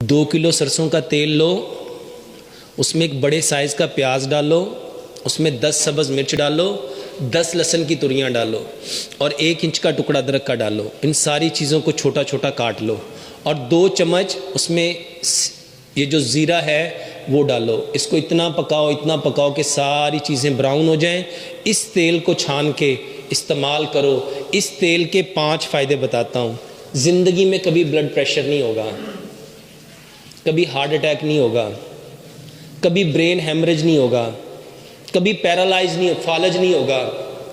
2 kilo सरसों का तेल लो, उसमें एक बड़े साइज़ का प्याज डालो, उसमें 10 सब्ज़ मिर्च डालो, 10 लहसुन की तुरियां डालो और 1 इंच का टुकड़ा अदरक का डालो। इन सारी चीज़ों को छोटा छोटा काट लो और 2 चम्मच उसमें ये जो ज़ीरा है वो डालो। इसको इतना पकाओ कि सारी चीज़ें ब्राउन हो जाएं। इस तेल को छान के इस्तेमाल करो। इस तेल के 5 फ़ायदे बताता हूँ। ज़िंदगी में कभी ब्लड प्रेशर नहीं होगा, कभी हार्ट अटैक नहीं होगा, कभी ब्रेन हेमरेज नहीं होगा, कभी पैरालाइज नहीं, फालज नहीं होगा,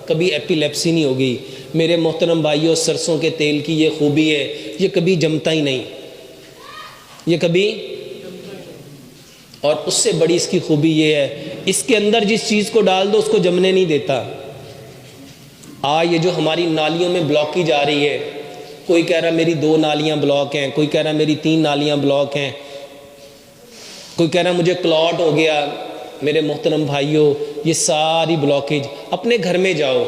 कभी एपिलेप्सी नहीं होगी। मेरे मोहतरम भाइयों, सरसों के तेल की ये खूबी है, ये कभी जमता ही नहीं, ये कभी। और उससे बड़ी इसकी खूबी ये है, इसके अंदर जिस चीज़ को डाल दो उसको जमने नहीं देता। ये जो हमारी नालियों में ब्लॉकेज आ रही है, कोई कह रहा मेरी 2 नालियाँ ब्लॉक हैं, कोई कह रहा मेरी 3 नालियाँ ब्लॉक हैं, कोई कह रहा मुझे क्लॉट हो गया। मेरे मोहतरम भाइयों, ये सारी ब्लॉकेज, अपने घर में जाओ,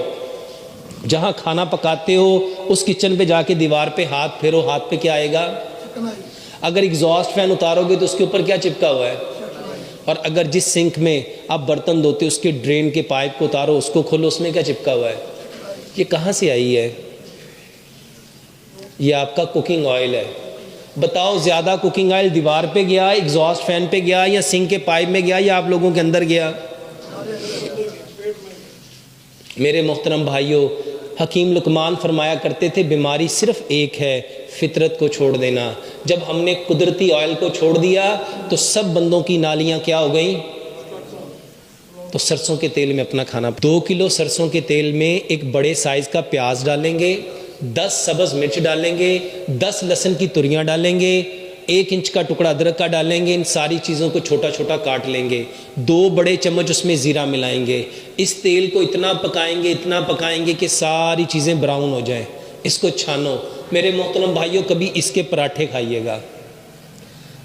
जहाँ खाना पकाते हो उस किचन पे जाके दीवार पे हाथ फेरो, हाथ पे क्या आएगा? अगर एग्जॉस्ट फैन उतारोगे तो उसके ऊपर क्या चिपका हुआ है? और अगर जिस सिंक में आप बर्तन धोते हो उसके ड्रेन के पाइप को उतारो, उसको खोलो, उसमें क्या चिपका हुआ है? ये कहाँ से आई है? ये आपका कुकिंग ऑयल है। बताओ, ज़्यादा कुकिंग ऑयल दीवार पे गया, एग्जॉस्ट फैन पे गया, या सिंक के पाइप में गया, या आप लोगों के अंदर गया? मेरे मोहतरम भाइयों, हकीम लुकमान फरमाया करते थे, बीमारी सिर्फ एक है, फितरत को छोड़ देना। जब हमने कुदरती ऑयल को छोड़ दिया तो सब बंदों की नालियां क्या हो गई? तो सरसों के तेल में अपना खाना। 2 किलो सरसों के तेल में एक बड़े साइज का प्याज डालेंगे, 10 सब्ज़ मिर्च डालेंगे, 10 लहसुन की तुरियां डालेंगे, 1 इंच का टुकड़ा अदरक का डालेंगे। इन सारी चीज़ों को छोटा छोटा काट लेंगे। 2 बड़े चम्मच उसमें ज़ीरा मिलाएंगे। इस तेल को इतना पकाएंगे कि सारी चीज़ें ब्राउन हो जाएं। इसको छानो। मेरे मोहतरम भाइयों, कभी इसके पराठे खाइएगा,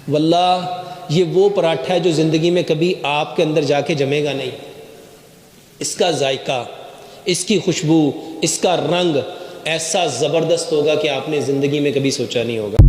वल्लाह ये वो पराठा है जो ज़िंदगी में कभी आपके अंदर जाके जमेगा नहीं। इसका जायका, इसकी खुशबू, इसका रंग ऐसा ज़बरदस्त होगा कि आपने ज़िंदगी में कभी सोचा नहीं होगा।